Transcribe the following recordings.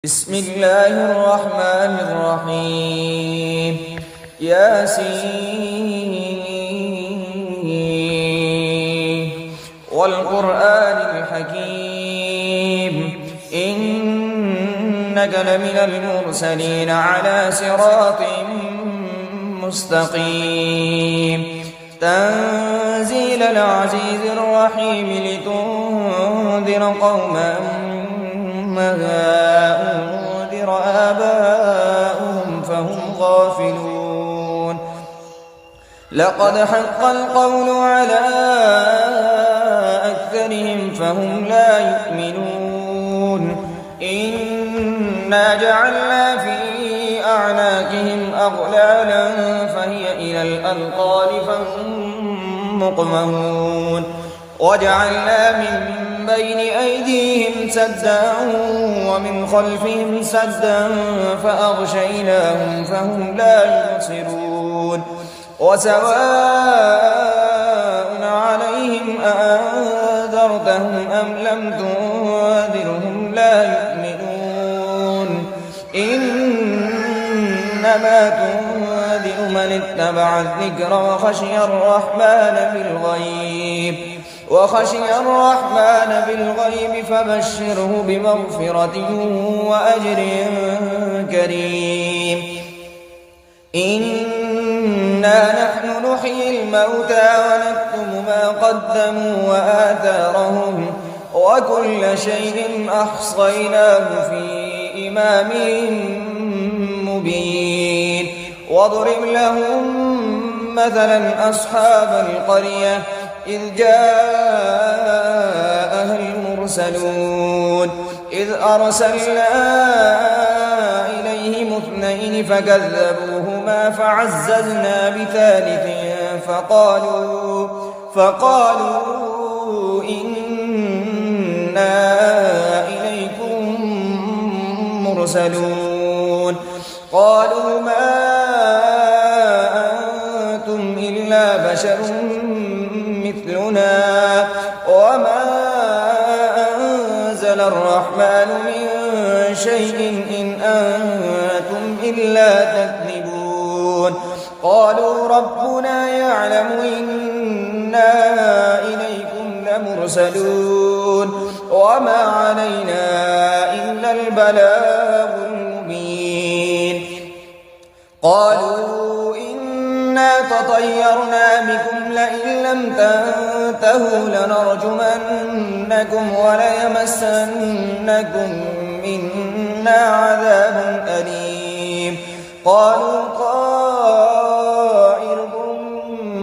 بسم الله الرحمن الرحيم ياسين والقرآن الحكيم إنك لمن المرسلين على صراط مستقيم تنزيل العزيز الرحيم لتنذر قوما ما أنذر آباؤهم فهم غافلون لقد حق القول على أكثرهم فهم لا يؤمنون إنا جعلنا في أعناقهم أغلالا فهي إلى الأذقان فهم مقمحون وجعلنا من بين أيديهم سدا ومن خلفهم سدا فأغشيناهم فهم لا يبصرون وسواء عليهم أأنذرتهم أم لم تنذرهم لا يؤمنون إنما تنذر من اتبع الذكر وخشي الرحمن بالغيب فبشره بمغفرة وأجر كريم إنا نحن نحيي الموتى ونكتب ما قدموا وآثارهم وكل شيء أحصيناه في إمام مبين واضرب لهم مثلا أصحاب القرية إذ جاءها المرسلون إذ أرسلنا إليهم اثنين فكذبوهما فعززنا بثالث فقالوا إنا إليكم مرسلون قالوا ما أنتم إلا بشر مثلنا وما أنزل الرحمن من شيء إن أنتم إلا تكذبون قالوا ربنا يعلم إنا إليكم لمرسلون وما علينا إلا البلاغ المبين قالوا إنا تطيرنا بكم لئن لم تنتهوا لنرجمنكم وليمسنكم منا عذاب أليم قالوا طائركم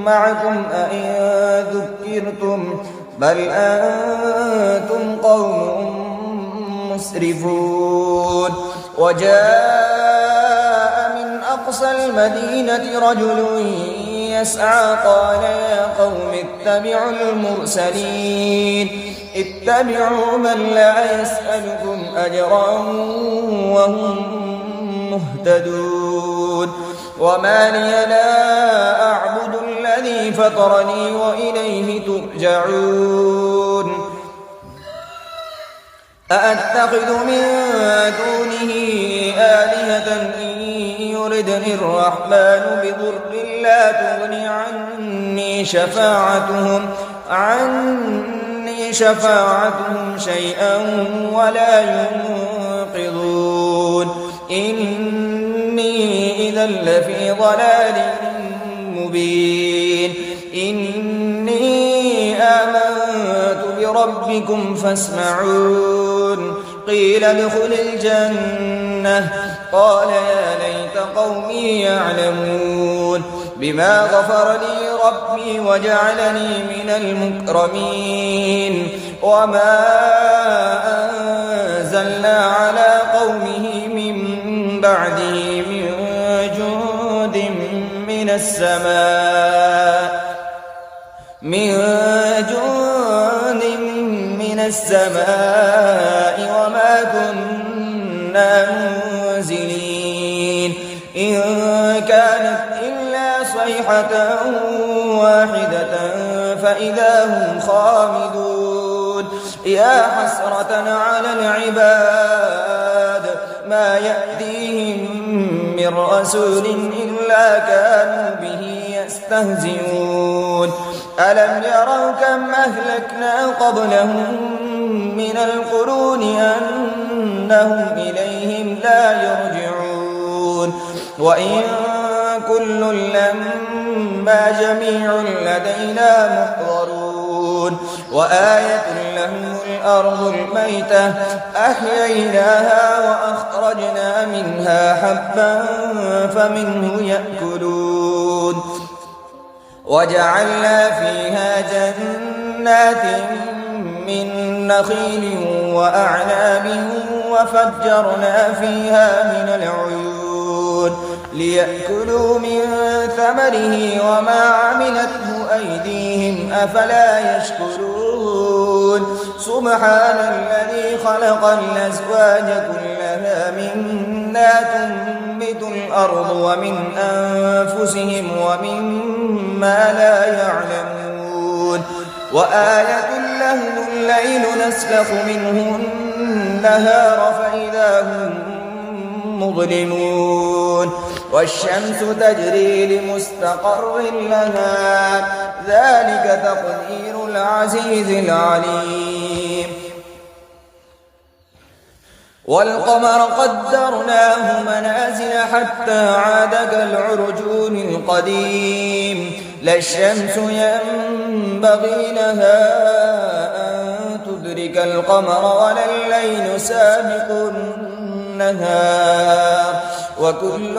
معكم أئن ذكرتم بل أنتم قوم مسرفون وجاء من أقصى المدينة رجل يسعى قال يا قوم اتبعوا المرسلين اتبعوا من لا يسألكم أجرا وهم مهتدون وما لي لا أعبد الذي فطرني وإليه ترجعون أأتخذ من دونه آلهة إن يردني الرحمن بضر لا تغني عني شفاعتهم شيئا ولا ينقذون إني إذا لفي ضلال مبين إني آمنت بربكم فاسمعون قيل ادخل الجنة قال يا ليت قومي يعلمون بما غفر لي ربي وجعلني من المكرمين وما أنزلنا على قومه من بعده من جند من السماء وما كنا منزلين إن كانت إلا صيحة واحدة فإذا هم خامدون يا حسرة على العباد ما يأتيهم من رسول إلا كانوا به يستهزئون ألم يروا كم أهلكنا قبلهم من القرون أنهم إليهم لا يرجعون وإن كل لما جميع لدينا محضرون وآية لهم الأرض الميتة أحييناها وأخرجنا منها حبا فمنه يأكلون وجعلنا فيها جنات من نخيل وأعناب وفجرنا فيها من العيون ليأكلوا من ثمره وما عملته أيديهم أفلا يشكرون سبحان الذي خلق الأزواج كلها مما تنبت الأرض ومن أنفسهم ومما لا يعلمون وآية لهم الليل نسلخ منه النهار فإذا هم مظلمون والشمس تجري لمستقر لها ذلك تقدير العزيز العليم والقمر قدرناه منازل حتى عاد كالعرجون القديم لا الشمس ينبغي لها أن تدرك القمر ولا الليل سابق النهار وكل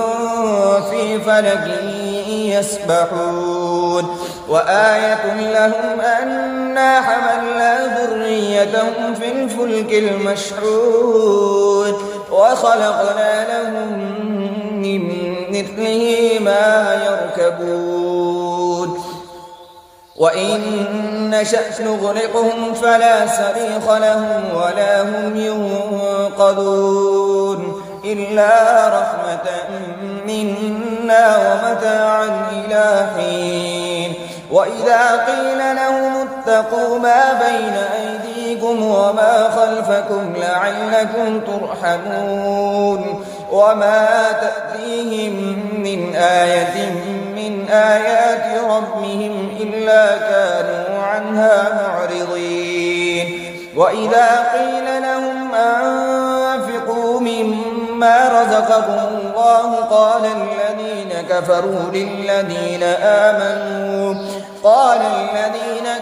في فلك يسبحون وآية لهم أنا حملنا ذريتهم في الفلك المشحون وخلقنا لهم من مثله ما يركبون وإن نشأ نغرقهم فلا صريخ لهم ولا هم ينقذون إلا رحمة منا ومتاعا إلى حين وإذا قيل لهم اتقوا ما بين أيديكم وما خلفكم لعلكم ترحمون وما تأتيهم من آية من آيات ربهم إلا كانوا عنها معرضين وإذا قيل لهم أنفقوا مما رزقكم الله قال الذين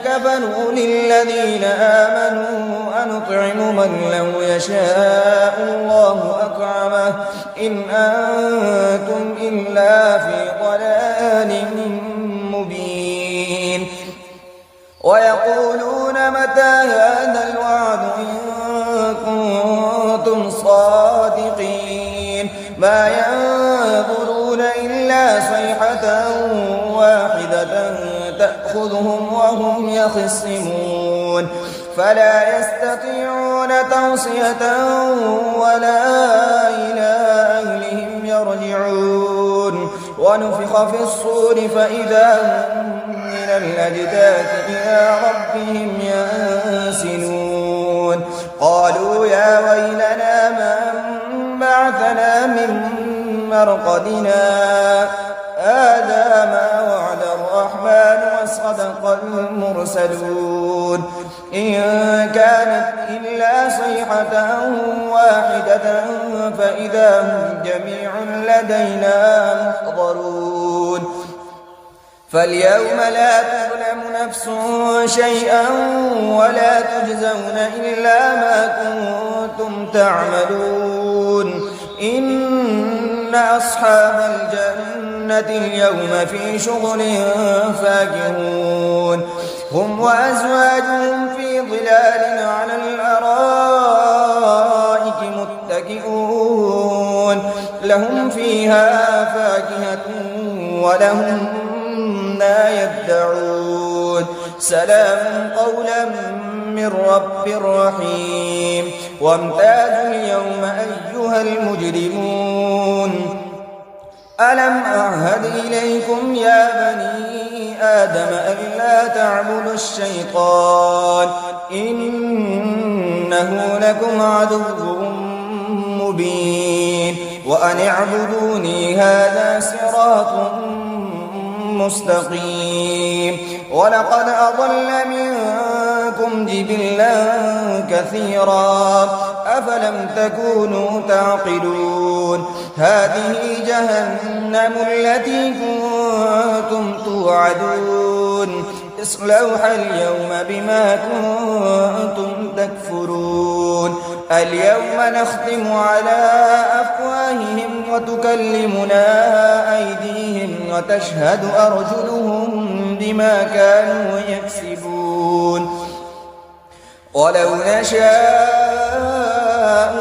كفروا للذين آمنوا أنطعم من لو يشاء الله أطعمه إن أنتم إلا في ضلال مبين ويقولون متى هذا الوعد إن كنتم صادقين ما ينظرون إلا صيحة واحدة تأخذهم وهم يخصمون فلا يستطيعون توصية ولا إلى أهلهم يرجعون ونفخ في الصور فإذا هم من الأجداث إلى ربهم ينسلون قالوا يا ويلنا من بعثنا من مرقدنا هذا ما وعد الرحمن وصدق المرسلون إن كانت إلا صيحة واحدة فإذا هم جميع لدينا محضرون فاليوم لا تظلم نفس شيئا ولا تجزون إلا ما كنتم تعملون إن أصحاب الجنة اليوم في شغل فاكهون هم وأزواجهم في ظلال على الأرائك متكئون لهم فيها فاكهة ولهم ما يدعون سلام قولا من رب رحيم وامتازوا اليوم أيها المجرمون ألم أعهد إليكم يا بني آدم ألا تعبدوا الشيطان إنه لكم عدو مبين وأن اعبدوني هذا صراط مستقيم. ولقد أضل منكم جبلا كثيرا أفلم تكونوا تعقلون. هذه جهنم التي كنتم توعدون اصلوها اليوم بما كنتم تكفرون. اليوم نختم على أفواههم وتكلمنا أيديهم وتشهد أرجلهم بما كانوا يكسبون. ولو نشاء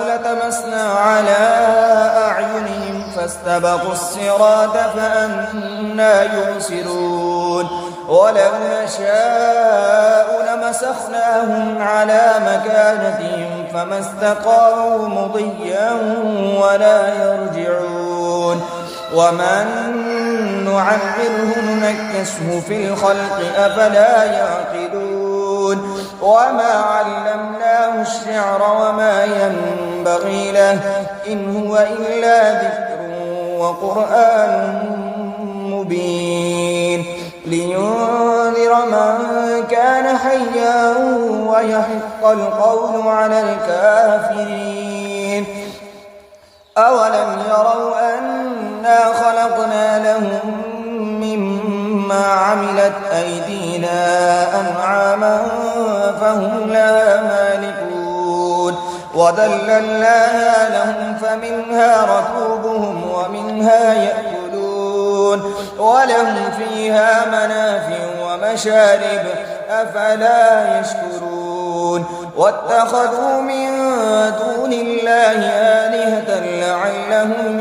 لتمسنا على أعينهم فاستبقوا الصراط فأنى يبصرون. ولو نشاء لمسخناهم على مكانتهم فما استقاموا مضيا ولا يرجعون. ومن نعمره ننكسه في الخلق أفلا يعقلون. وما علمناه الشعر وما ينبغي له إن هو إلا ذكر وقرآن مبين لينذر من كان حيا ويحق القول على الكافرين. أولم يروا أنا خلقنا لهم مما عملت أيدينا أنعاما فهم لها مالكون. وذللناها لهم فمنها ركوبهم ومنها يأكلون ولهم فيها منافع ومشارب أفلا يشكرون. واتخذوا من دون الله آلهة لعلهم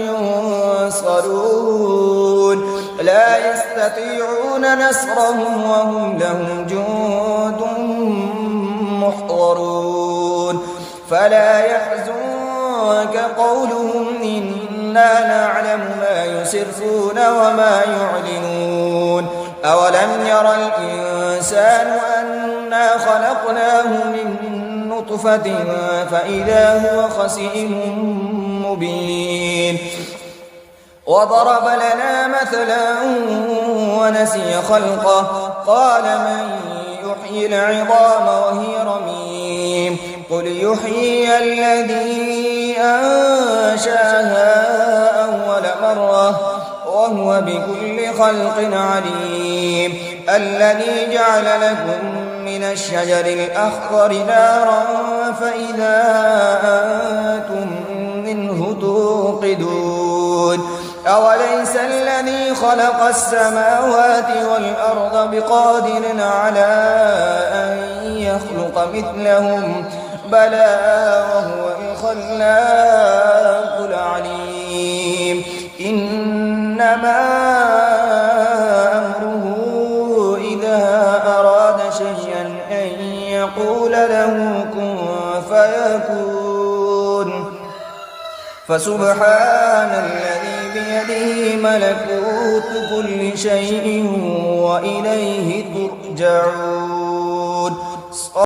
ينصرون. لا يستطيعون نصرهم وهم لهم جند محضرون. فلا يحزنك قولهم إنا نعلم ما يسرون وما يعلنون. أولم ير الإنسان أنا خلقناه من نطفة فإذا هو خصيم مبين. وضرب لنا مثلا ونسي خلقه قال من يحيي العظام وهي رميم قل يحيي الذي أنشاها أول مرة وهو بكل خلق عليم. الذي جعل لكم من الشجر الأخضر نارا فإذا أنتم منه توقدون. أوليس الذي خلق السماوات والأرض بقادر على أن يخلق مثلهم بلى وهو الخلاق العليم. إنما أمره إذا أراد شيئا أن يقول له كن فيكون. فسبحان الذي بيده ملكوت كل شيء وإليه ترجعون.